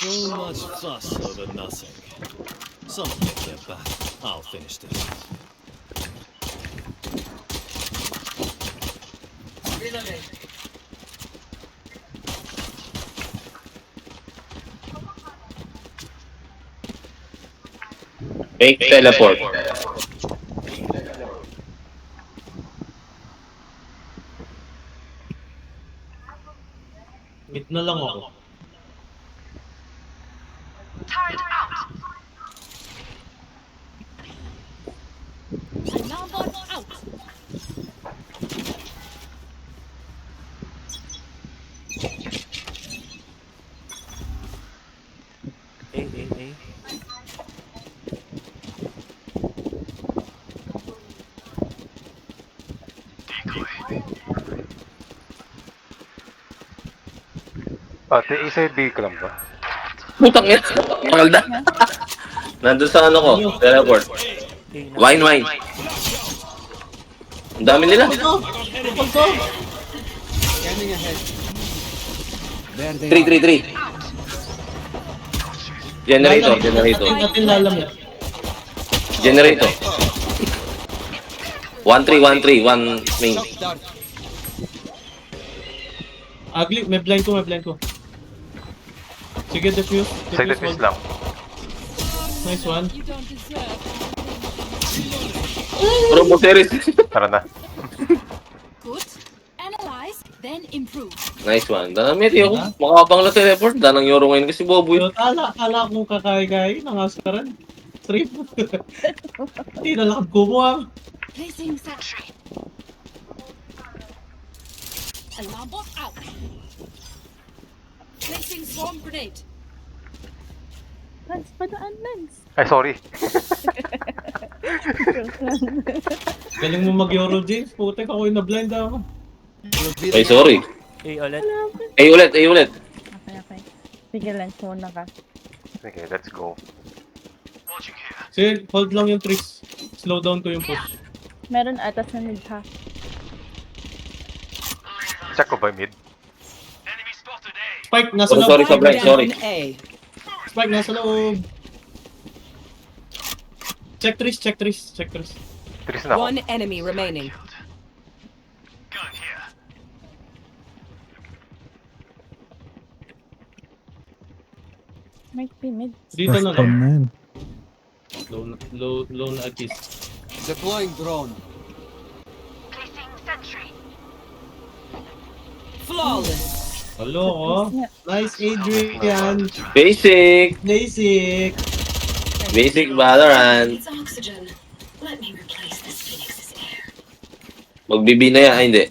So much fuss over nothing. Something will get back. I'll finish this. Make teleport. Mid na lang ako. Alarm bot out. A. Pati isa yung B ka lang ba? Putang ina. Makalda. Nandun sa ano ko. Teleport. Wine. Ang dami nila. Scanning ahead. 3. Generator. Natin lalamit. Generator. 1-3. 1 main. Dark. Ugly, may blind ko. Sige, defuse. Sa defuse lang. Nice one. You don't deserve. Promo series. Tara na. Good. Analyze, then improve. Nice one. Dami rin ako. Makakabang na teleport. Danang yoro ngayon kasi bobo yun. Kala kong kakay-kay ng askaran. Strip. Hindi na lang kumuha. Placing sentry. Alarm bot out. Placing swarm grenade. Lance, padaan, Lance. Ay, sorry. Galing mo mag-Euro, James. Putek ako yung na-blind ako. Ay, sorry. A ulit. A ulit. Okay. Sige, Lance, muna ka. Sige, let's go. Sige, hold lang yung tricks. Slow down ko yung push. Meron ata sa mid ha. Check ko ba mid? Spike, nasa loob. Sorry, Blind. Sorry. Spike, nasa loob. Check trees. Tris na ako. One enemy remaining. Might be mid. Dito na First one lang. na yun. Low na at least. Deploying drone. Flawless. Hello, oh. Nice, Adrian. Basic Valorant. Oxygen. Let me replace this Phoenix's air. Magbibi na yan. Ay, hindi.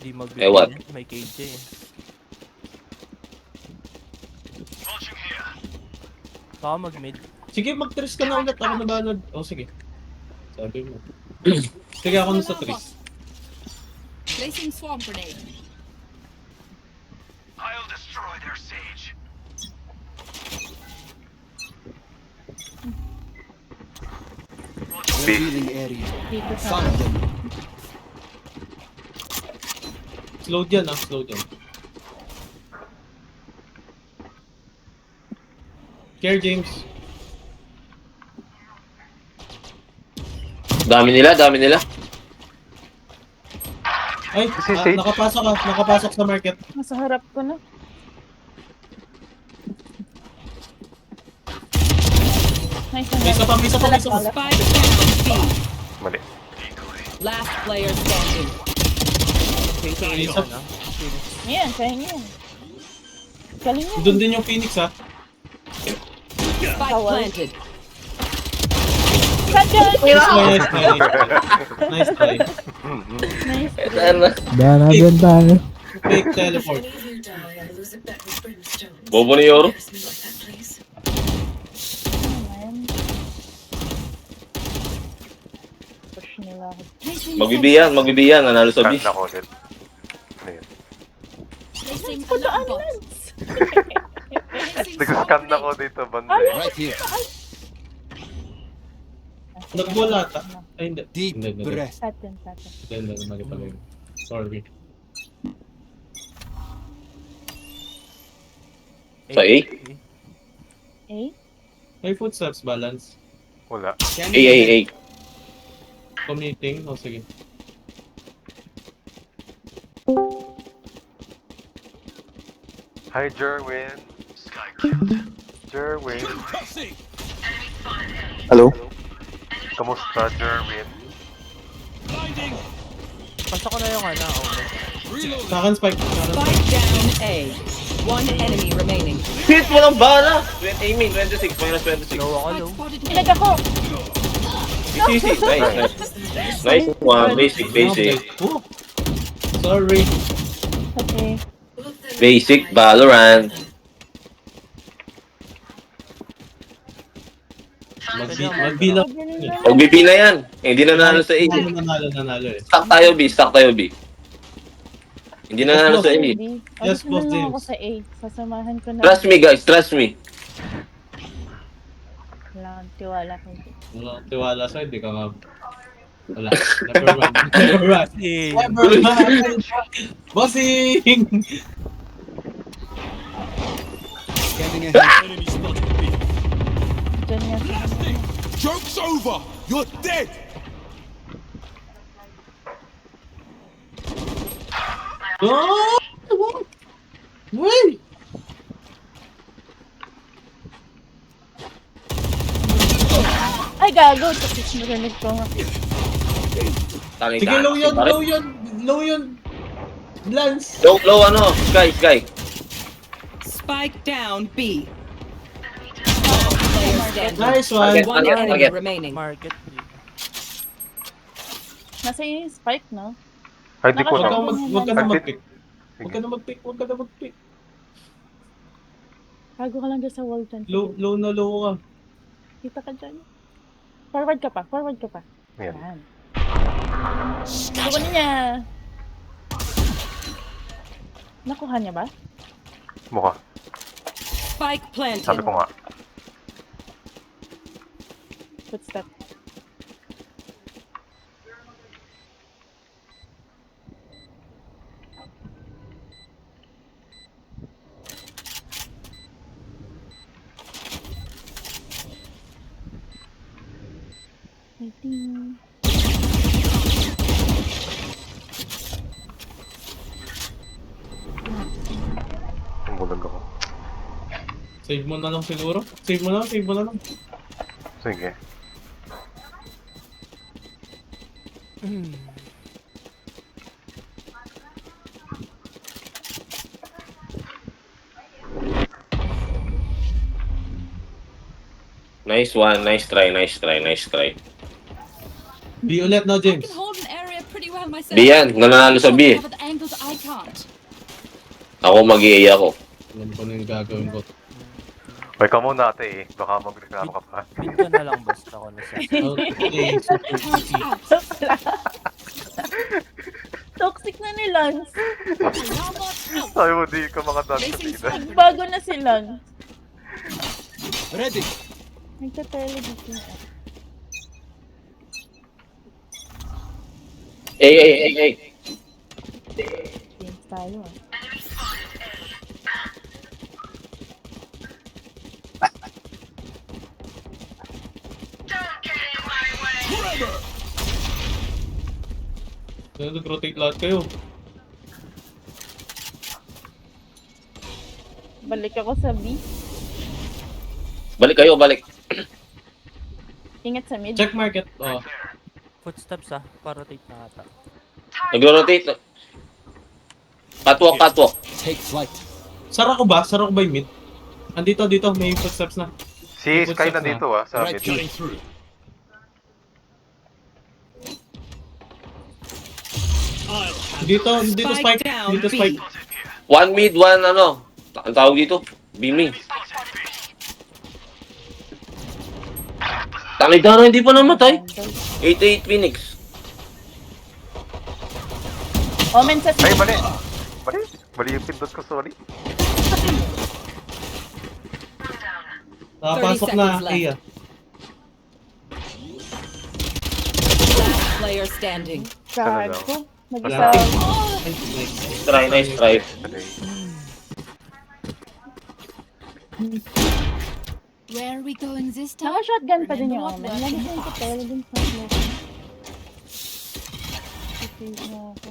Di Eh, what? May KJ eh. Baka mag-mid. Sige, mag-tres ka na ulit. Ako na balad. Oh, sige. Sabi mo. Sige, ako na sa tres. Placing swarm grenade. Revealing area. Dito sa... Found them. Slow dyan. Care, James. Dami nila. Ay, Sage. nakapasok sa market. Nasa harap ko na. Nice one. May isa pa. Spike down Mali. B. Last player standing. Phoenix Isa. na. Phoenix. Yan, kaya yan. Galing yan. Doon din yung Phoenix ha. Spike planted. Shotgun! Nice try. Nice. Sana. Danagan tayo. Fake teleport. If any of you die, I lose a bet with brimstone. Bobo ni Yoro. Curse me like that, please. Ayan. Push nila ako. Magbibiyan. Nanalo sa B. Stand ako ulit. Ano yun? Padaan Lance! Nag-scan ako dito, banda. Right here. Nagbola ata. Ay, hindi. Deep Hindi. breath. Pattern. Hindi. Mali pala yun. Sorry. Sa A? Eh? May footsteps balance. Wala. A. Commuting. O sige. Hi, Jerwin. Jerwin. Hello? Kamusta, Jerwin? Pasok ko na yung Sa akin, Spike. Spike down A. One enemy remaining. Shit, walang bala! 26, minus 26. Low ako, low. Pinag ako! Easy. Nice one. Basic. Oh. Sorry. Okay. Basic Valorant. Magbilang. Magbibi na yan. Hindi na nanalo sa A. Nanalo eh. Stack tayo B. Hindi na nanalo sa A. Yes, boss lang ako James. sa A. Sasamahan ko na. Trust me guys, trust me. Wala akong tiwala ko. Wala akong tiwala sa'yo, di ka nga. Wala. Never mind. Eh, Never mind. Bossing! Scanning ahead. Diyan nga sa Joke's over! You're dead! Oh! Wait! Ay, gago! Tapos narinig ko nga. Sige, low yun. Lance. Low ano, Sky. Spike down B. Last player standing. Nice one. One enemy Target. remaining. market. Nasa yung spike, no? Ay, di ko Huwag na. ka na mag-pick. Sige. Huwag ka na mag-pick. Bago ka lang dyan sa wall dyan. Low ka. Kita ka dyan. Forward ka pa. Yan. Yan. Kukunin niya. Nakuha niya ba? Mukha. Spike planted. Sabi ko nga. Footstep. Waiting. Ang bulag ako. Save mo na lang siguro. Save mo na lang. Sige. Nice one, nice try. Be ulit na, James. Hold an area pretty well myself. B yan, nanalo sa B. Cover the angles I can't. Ako mag-i-A ako. Alam ko na yung gagawin ko. Hoy, ka muna ate eh. Baka magreklamo ka pa. Pinto na lang basta ako na sa. Okay, super easy. Toxic na ni Lance. Sabi mo, di ka makadagdag. Bago na si Lance. Ready. Nagtatele dito. A. James tayo ah. Nag-rotate lahat kayo. Balik ako sa B. Balik kayo, balik. Ingat sa mid. Check market. Oh. Footsteps pa-rotate na ata. Nagro-rotate. Catwalk, catwalk. Take flight. Sara ko ba? Sara ko ba yung mid? Andito, dito. May footsteps na. Si Sky nandito sa Right mid. here. Cutting through. I'll have Dito Spike spike. down, Dito B. spike. One mid, one ano. Ang tawag dito? Beaming. Tangidana, hindi pa namatay. 88 Phoenix. Omen sa Ay, mid. mali. Mali. Mali yung pindot ko, sorry. Nakapasok 30 na seconds left. A ah. Last player standing. Gago. Mag-isa. Nice. Try, nice try. Where are we going this time? Naka-shotgun pa din yung Omen. Lagi ko yung kapela din sa smoke. Save mo ako.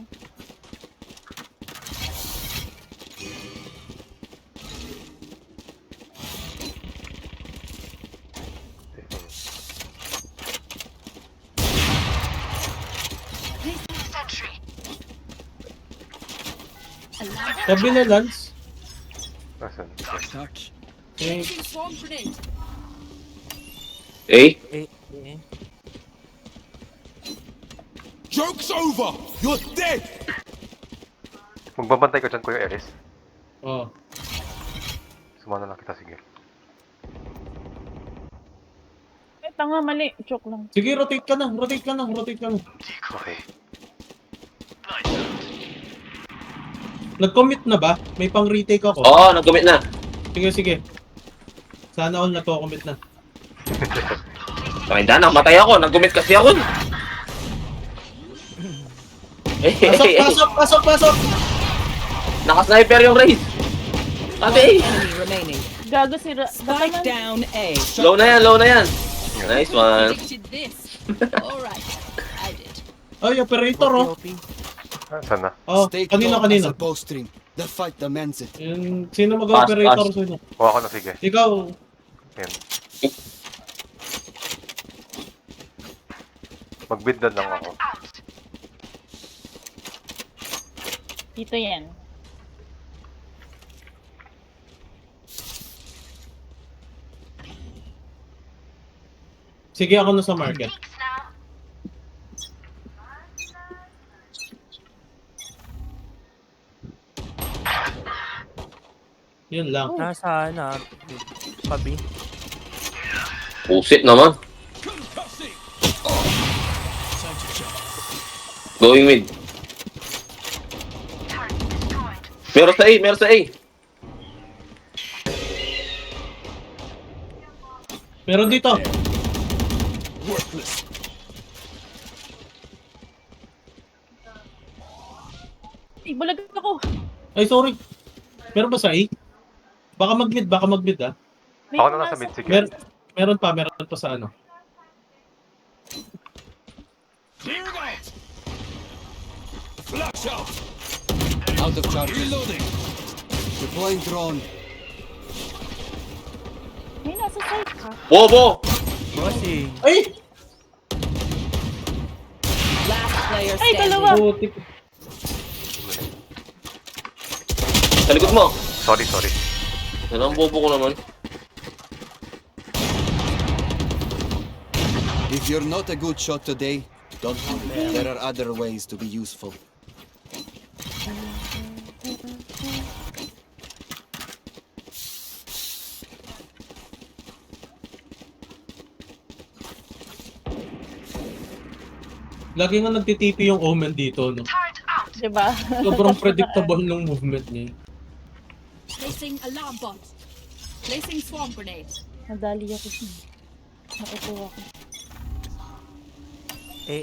Sabi na Lance. Nasaan? Touch. Eh, Swarm grenade. Eh? Joke's over! You're dead! Magbabantay ka dyan, Kuya Eris. oh. Sumana lang kita, sige. Ay, tanga, mali. Joke lang. Sige, rotate ka na. Rotate ka na. Rotate ka na. Okay. Nag-commit na ba? May pang-retake ako. Oo, nag-commit na. Sige, sige. Sana all nagko-commit na. Tangidana, matay ako. Nag-commit kasi ako. Pasok! Naka-sniper yung race. Sabi. Enemy remaining. Gago si Baka Spike man. down A. Low na yan. Nice one. Predicted this. Alright. I did. Ay, operator oh. OP. Saan na? Oh, Stay kanino. calm as a bowstring. The fight demands it. Yung, sino mag-operator Pass. sa inyo? Kuha ko na, sige. Ikaw. Yan. Magbid na lang ako. Dito yan. Sige, ako na sa market. Yun lang. Nasa pabi. Pusit naman. Going mid. Meron sa A, meron sa A. Meron dito. Worthless. Ay, bulag ako. Ay, sorry. Meron ba sa A? Baka mag-mid ah. May Ako na nasa pumasok. mid, sige. Meron pa sa ano. Clear it out! Flash out! Out of charges. Reloading. Deploying drone. May nasa side ka. Bobo! Bossing. Ay! Last player Ay, standing. dalawa. Putik. Sa likod mo. Sorry. Ano ang bobo ko naman? If you're not a good shot today, don't worry. There are other ways to be useful. Lagi nga nagtitipi yung Omen dito, no? Diba? Sobrang predictable ng movement niya. Placing alarm bot. Placing swarm grenade. Nadali ako siya. Nakupo ako. A.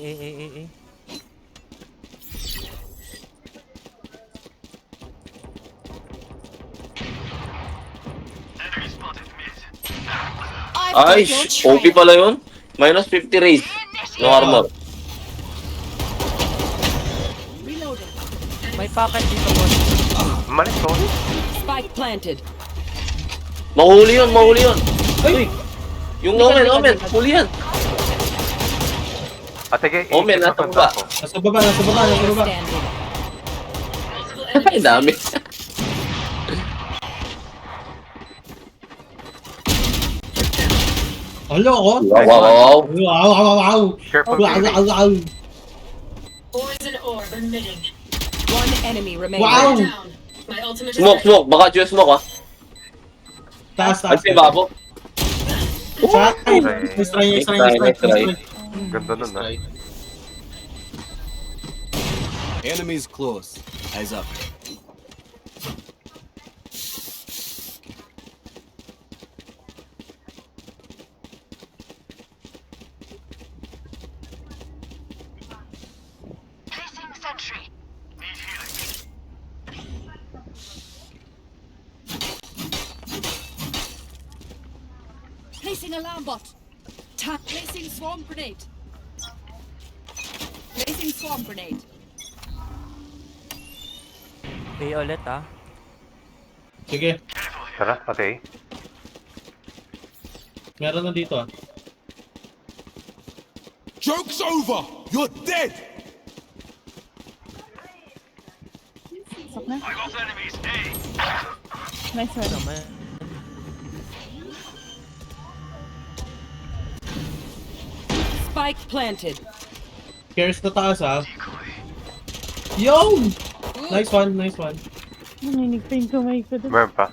Ay, OP pala yun. Minus 50 raise. No armor. May packet dito, boss. Malis ko. Spike planted. Mahuli yun. Uy! Yung Omen, huli yan. Sige. Omen, nasa baba. Nasa baba. Player standing. Ay, dami. Alo ako? Wow. Wow. Careful, Wow. Phoenix. Wow. Poison orb emitting. One enemy remaining. Wow. Down. My ultimate is Smoke. ready. Baka Diyos smoke, ah. Taas. Ay, si Babo. Saan? Nice try. Ganda nun, ah. Enemies close. Eyes up. Placing alarm bot. Placing swarm grenade. Placing swarm grenade. A ulit, ah. Sige. Tara, okay. Meron na dito ah. Joke's over! You're dead! Stop na. Nice one. Naman. Spike planted. Cares na taas ah. Yo! Nice one. Naninig pa yung kamay ko doon. Meron pa.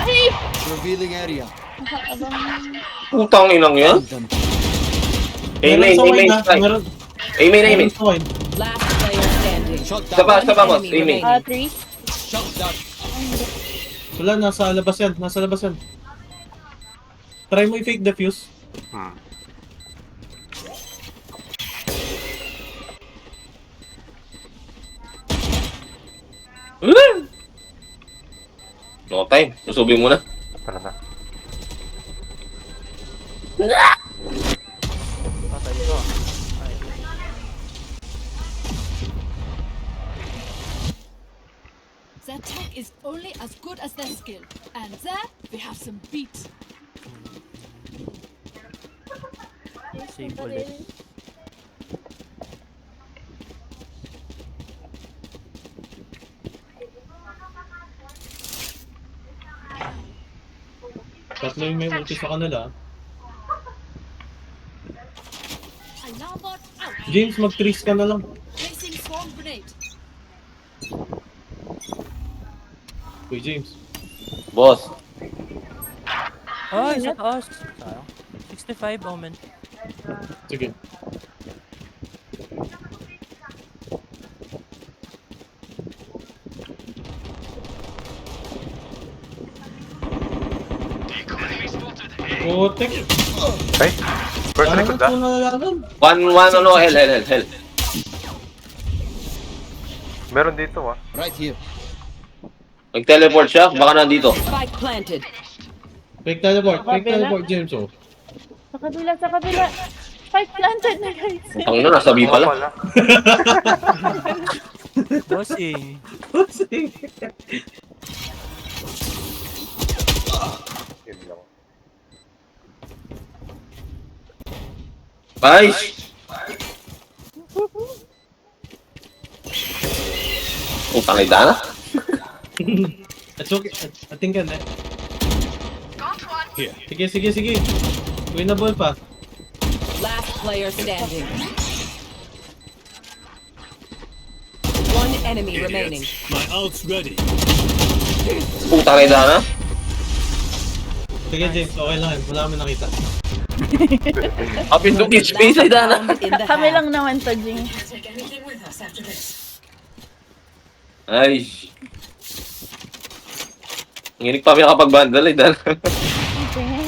Ay! Revealing area. Nakaabang. Putang inang yan. Them. Amen, strike. Amen. Sa wine. Last player standing. Shot Isa pa, down. boss. Amen. Trees. Shot down. Wala, nasa labas yan. Try mo i-fake defuse. No time. Usubin mo na. Tara na. Patay ko. Ay. Their tech is only as good as their skill. And there, we have some beats. Save ulit. Tatlo yung may ulti sa kanila. Alarm bot out. James, mag-trees ka na lang. Placing swarm grenade. Uy, James. Boss. Ay, sa taas. Sayang. 65, Omen. Sige. Putik. Okay. First Ano likod ito na. One, nalalaman? hell. Meron dito, ah. Right here. Nag-teleport siya, baka nandito. Spike planted. Fake teleport, James, oh. Sa kabila. Spike planted na guys. Ang ina, nasa B pala. Wala. Bossing. Yun lang. Nice! Utang ay dana? It's okay. I think yan eh. Here. Sige. Winnable pa. Last player standing. One enemy remaining. Idiots. My ult's ready. Utang ay dana? Sige, James. Okay lang yan. Wala kami nakita. Kapin to space ay dana. Round in the Kami half. lang naman to, Jing. Take anything with us after this. Ay. Nginig pa kami nakapag-bundle ay dana. Okay.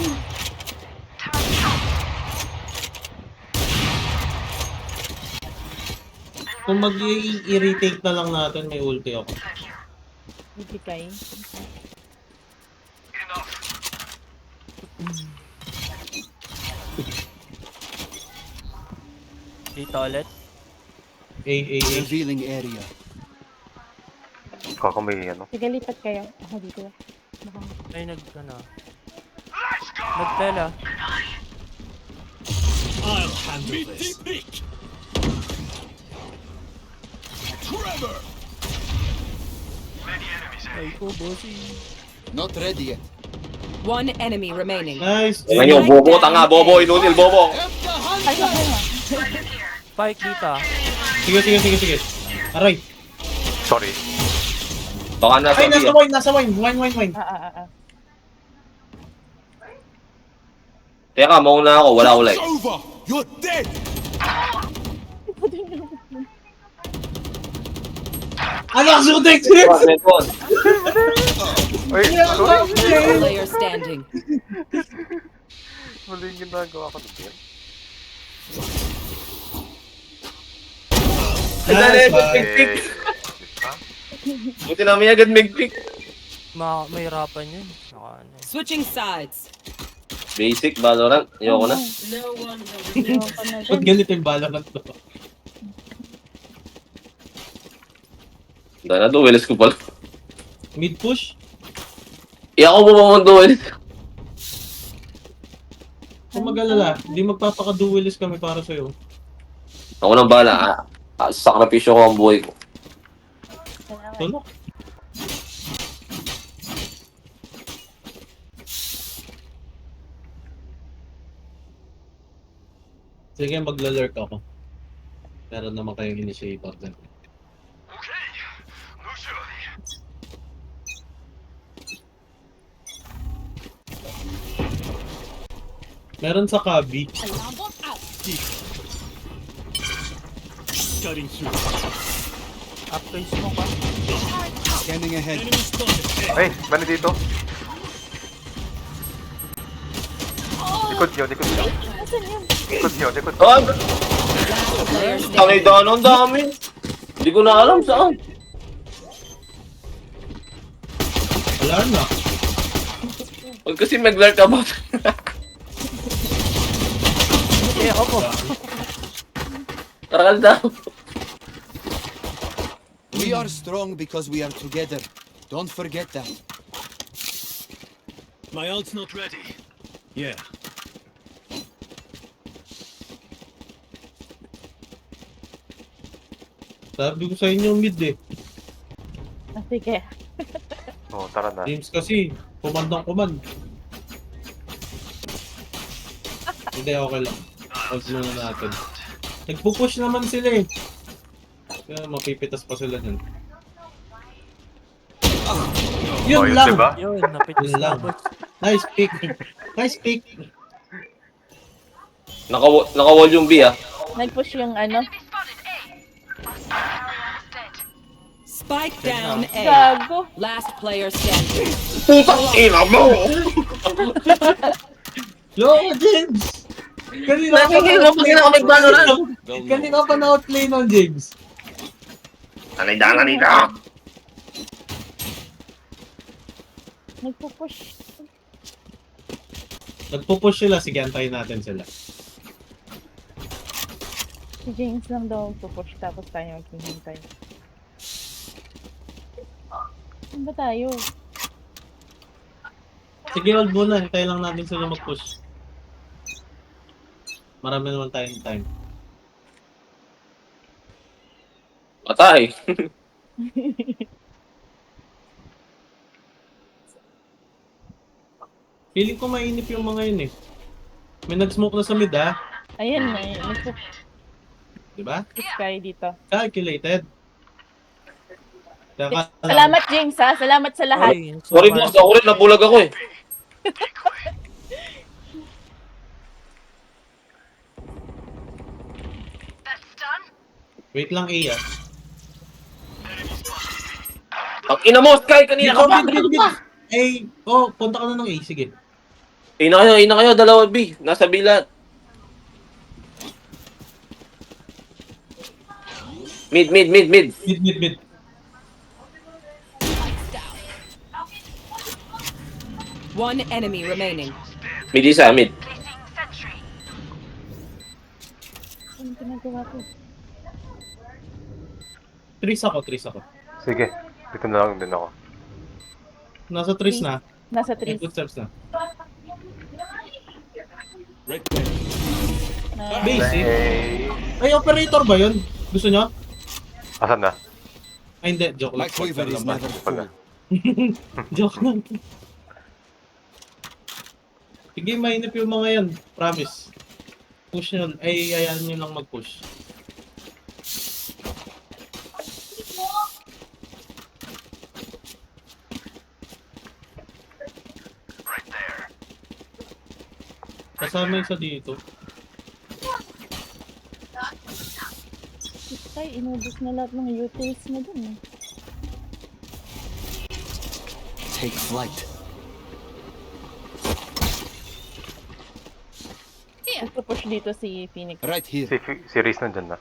Kung mag-i-retake na lang natin, may ulti ako. Ibigay. Dito ulit. A. Revealing area. Kako may ano. Sige, lipat kayo. Ako dito. Baka... Ay, nagtela. I'll handle this. Ay ko, bossing. Not ready yet. One enemy remaining. Nice. Ngayon, bobo, tanga, bobo, inutil, bobo. Spike dito. Sige. Aray. Sorry. Baka nasa Ay, nasa wine. Wine. Teka, mauna ako, wala ulay. Over! You're dead! Ano ang sutek? Ay, sorry. Player standing. Mali yung ginagawa ko doon. Nice, Mig-pick. Buti namin agad mig-pick. Mahirapan yun. Switching sides. Basic, Valorant. Ayoko na. No one will Ba't ganito yung Valorant to? Dahil na duelis ko pala. Mid push? Ako mo mga duelis. Kung mag-alala, hindi magpapaka-duelist kami para sa'yo. Ako nang bala. Sakripisyo ko ang buhay ko. Tulok. Sige, magla-lurk ako. Meron naman kayong initiator dyan. Meron sa Kabi. Alarm bot out. Cutting through. Up-face mo ka. Scanning ahead. Enemy spotted. Ay, bali dito. Likod nyo. Likod nyo. Ah! Player Tanay standing. doon, ang dami. Hindi ko na alam saan. Wala na. Huwag kasi mag-lurk ka ba? Eh, ako. Tarakal daw. We are strong because we are together. Don't forget that. My ult's not ready. Yeah. Sabi ko sa inyo mid eh. Sige. Oh, tara na. James kasi, command. Hindi, okay lang. Hold muna natin. Nagpupush naman sila eh. Kaya mapipitas pa sila dyan. Yun Oh, yun, lang! diba? Yun, napitis Yun na lang. boss. Nice pick! Nice pick! Naka-wall yung B ah. Nag-push yung ano. Spike down A. Gago. Last player standing. Putang ina mo! Yo, James! Kanina Kanina ka mag-Valorant. Kanina pa na-outplay ng James. Nanay dito! Nagpupush. Nagpupush sila, sige antayin natin sila. Si James lang daw pupush tapos tayo maghihintay. Saan ba tayo? Sige, hold muna. Hintayin lang natin sila mag-push. Marami naman tayong time. Patay. Feeling ko mainip yung mga yun eh. May nag-smoke na sa mid ah. Ayan na. Nagpupush Diba? kayo dito. Calculated. Kaya Salamat James ha. Salamat sa lahat. Ay, Sorry boss, ako rin nabulag ako eh. Wait lang A ah. Ang ina mo, Sky, kanina ka pa. A, oh, punta ka na ng A, sige. Ina kayo, dalawa B. Nasa B lahat. Mid. Mid. One enemy remaining. Mid isa, mid. Ano ginagawa ko? Tris ako. Sige. Dito na lang din ako. Nasa trees na. Nasa May 3. footsteps na. Red Bear. Basic. Hey. Ay, operator ba yun? Gusto nyo? Asan na? Ay, hindi. Joke My lang. quiver is never Pala. full. Joke lang. Sige, mainip yung mga yan. Promise. Push nyo. Ay, ayan nyo lang mag-push. Kasama isa dito. Tay, inubos na lahat ng utils mo dun. Take flight. Nagpo-push dito si Phoenix. Right here. Si Reese nandyan na.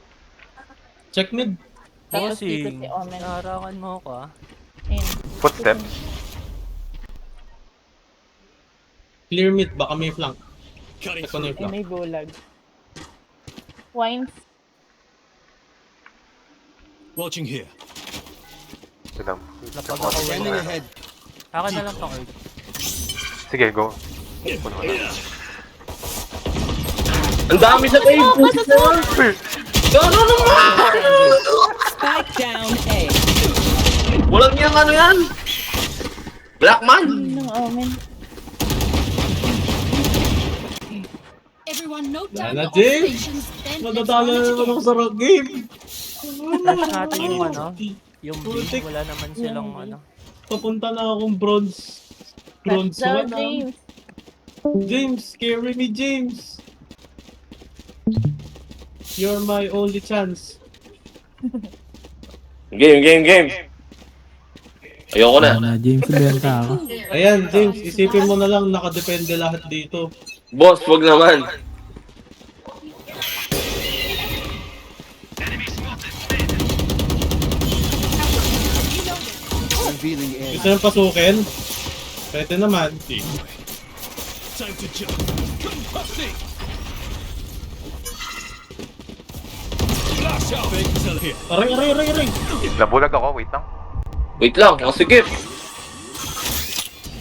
Check mid. Tapos dito Bossing, si Omen. naharangan mo ako ah. Ayun. Footsteps. Clear mid. Baka may flank. Cutting Check ko na yung Ay, flank. may bulag. Wines. Watching here. Tignan. Lapag ako. Scanning ahead. Akin na lang tong Earth. Sige, go. Puno na. Ang dami sa cave! Pusit naman! Gano'n naman! Spike down A. Walang niyang ano yan! Blackman! Ng Omen. Everyone note Wala down na, your James. stations, then let's Madadala run it naman again. ako sa rock game. Flash natin yung ano. Yung B, Putik. wala naman silang Yung B. ano. Papunta na akong bronze. Bronze Touchdown, 1 James. James, carry me, James. You're my only chance. Game! Ayoko na. James, benta ako. Ayan, James, isipin mo na lang nakadepende lahat dito. Boss, wag naman. Revealing air. Gusto nyo pasukin? Pwede naman. Decoy. Time to jump. Combusting. Flash out. Fake till here. Aray! Nabulag ako, wait lang. Wait lang, ang sikip.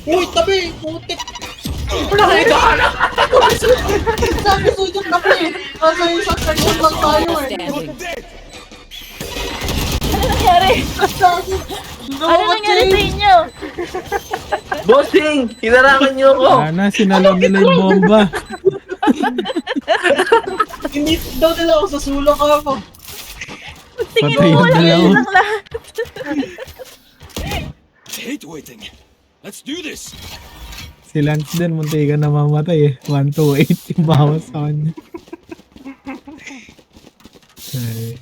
Uy, tabi! Putik! Sabi ko yung tabi. Nasa isang section lang tayo Good day. Ano nangyari? Ano nangyari sa inyo? Bossing! Hinarangan niyo ako! Sana, sinalaw nila yung bomba. Hindi daw nila ako sa sulok ako. Tingin Patay mo, yung wala dalawa. lang lahat. Hate waiting. Let's do this. Si Lance din, munti ka na mamatay eh. 128 yung bawas sa kanya. Ay.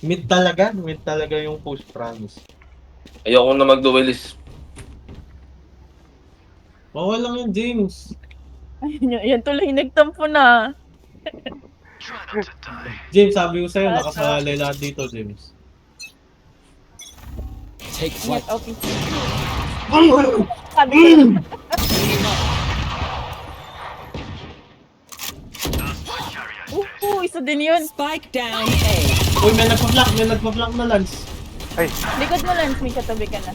Mid talaga yung push, promise. Ayoko na mag-duelist. Bawal lang yun, James. Ayun, yan tuloy nagtampo na. James, sabi ko sa'yo, nakasalay lahat dito, James. Take flight. Net office. Sabi ko. Isa din yun. Spike down A. Uy, may nagpa-flank na Lance. Likod mo lang, may katabi ka na.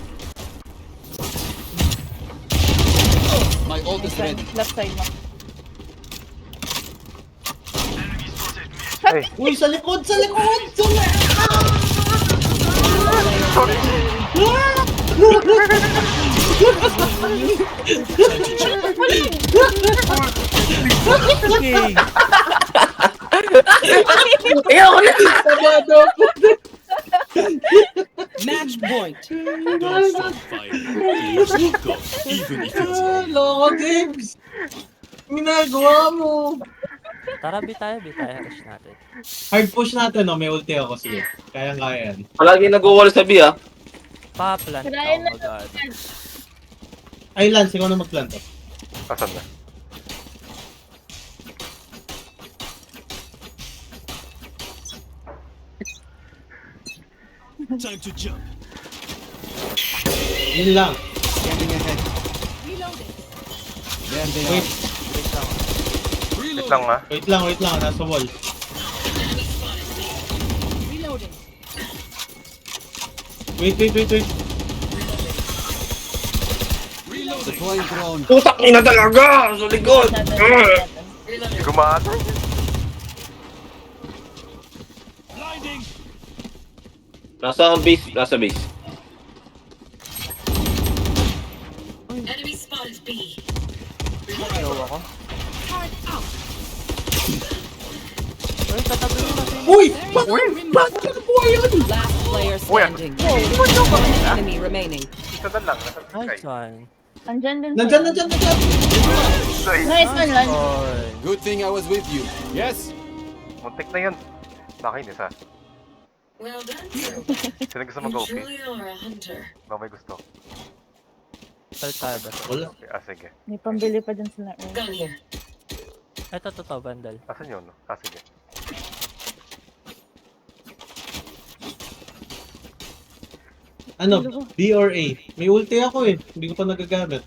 My ult is ready. Left side mo. Uy, sa likod! Okay. Ayoko na! Match point. Don't stop fighting. You must go, even if it's wrong. Loko, James! Ginagawa mo! Tara, bitaya, rush natin. Hard push natin, no? May ulti ako, sige. Kayang-kaya yan. Palagi nag-wall sa B ah. Pa-plant Kirain na ako agad. Ay, Lance, ikaw na mag-plant. Asan na? Time to jump. Yun lang. Scanning ahead. Reloading. There they Wait, are. Wait lang ha. wait lang. Nasa wall. Reloading. Wait. Deploying drone. Putak ina talaga! Sa likod! Hindi ko maatay. Nasa base. Enemy spotted B. Uy! Last player standing. One enemy remaining. Isa na lang. Nasa sky. Andyan din. Nandyan! Nice man lang. Good thing I was with you. Yes. Muntik na yun. Nakain isa. Well done. Sino gusto You mag-OP? truly are a hunter. Baka may gusto. Wala. Okay, sige. May pambili pa dun sila. Gun here. Asan yun? Sige. Ano? B or A? May ulti ako eh. Hindi ko pa nagagamit.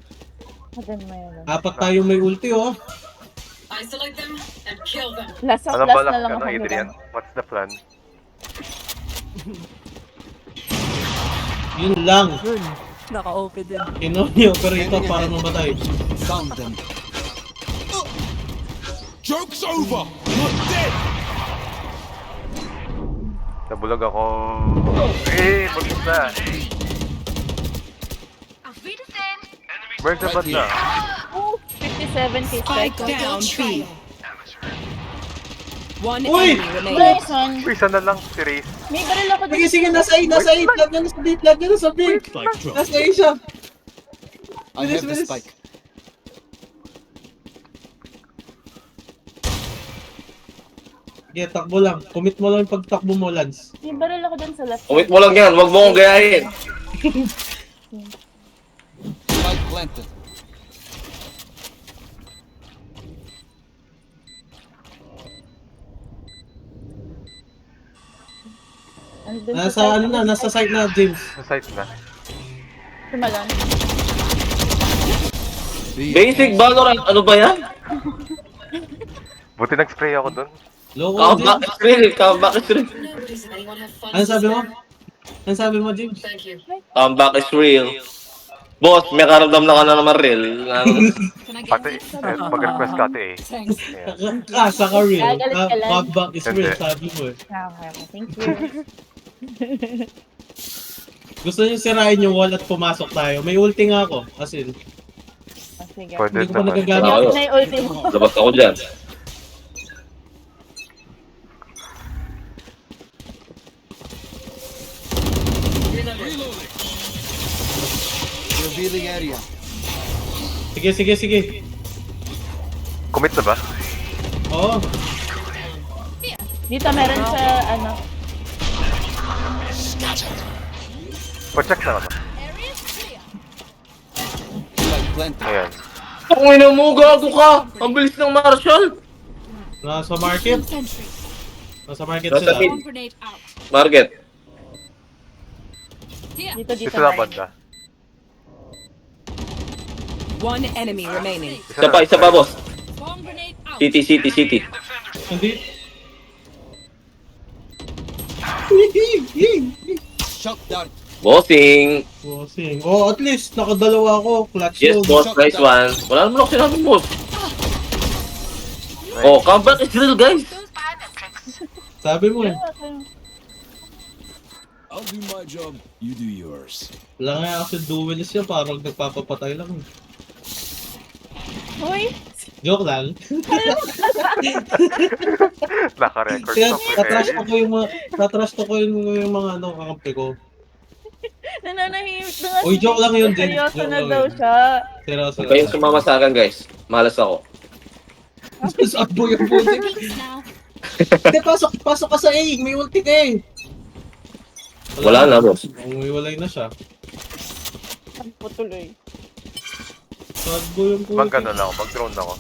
Hagan mo yun. Apat tayong may ulti oh. Isolate them and kill them. Last of Anong last balak na lang ka, ako no, Adrian? What's the plan? Yun lang. Naka-open din. Kinuha yung operator para mamatay. Found them. Joke's over. Not dead. Nabulag ako. Bulis na. Where's the banda? Oh, 57 Spike down B. One Uy! enemy remaining. Nice one. Uy, isa na lang si Raze. May baril ako dun. Sige, nasa A. Flag niya nasa B. Spike drop. Nasa A siya. I have the Bilis. spike. Sige, takbo lang. Commit mo lang yung pagtakbo mo, Lance. May baril ako dun sa left. Kumit mo lang yan. Huwag mo kong gayahin. Spike planted. Andun Nasa ano na, nasa site na, James. Sa site na. Sumalon. Basic Valorant. Ano ba yan? Buti nag-spray ako dun. Loko, Comeback James. Israel. Comeback Israel. No, does anyone have fun? Ano sabi mo? Ano sabi mo, James? Thank you. Comeback is real. Boss, may karamdam na ka na naman real. Can I get Pati, this? mag-request ka ate eh. Thanks. Ayan. Sa ka real. Gagalit ka lang. Comeback is real, Hindi. sabi mo eh. Okay. Thank you. Gusto niyo sirain yung wall at pumasok tayo. May ulti nga ako. As in, Oh, sige. Pwede hindi ko pa naman. nagagamit. Wala. Yun na yung ulti mo. Labas ako dyan. Revealing area. Sige. Commit na ba? Oo. Dito meron sa ano. Pa-check na naman. Area's clear. Spike planted. Ayan. Kung ina mo, gago ka! Ang bilis ng Marshall! Nasa market. Sentry. Nasa market Nasa sila. mid. Bomb grenade out. Market. Here. Dito Dito na meron. banda. One enemy remaining. Isa pa, boss. Bomb grenade out. City. Hindi. Shock dart. Bossing. Bossing. Oh, at least nakadalawa ako. Clutch Yes, yun. boss. Nice one. Wala naman ako sinabi, boss. Oh, comeback is real, guys. Sabi mo eh. I'll do my job. You do yours. Wala nga kasi duelist yan. Parang nagpapapatay lang. Uy! Joke lang. Naka-record Kaya to. tatrash ko yung mga ano, kakampi ko. Nananahimik na nga. Uy, joke lang yun, Jen. Seryoso Joke na lang daw yun. siya. Seryoso Huwag kayong sumama sa akin, guys. Malas ako. Sakbo yung putik. Peace now. Hindi, pasok ka sa A. May ulti ka eh. Wala na, boss. Umiwalay na siya. Ang putuloy. Sakbo yung putik. Mag-ano lang ako, mag-drone ako.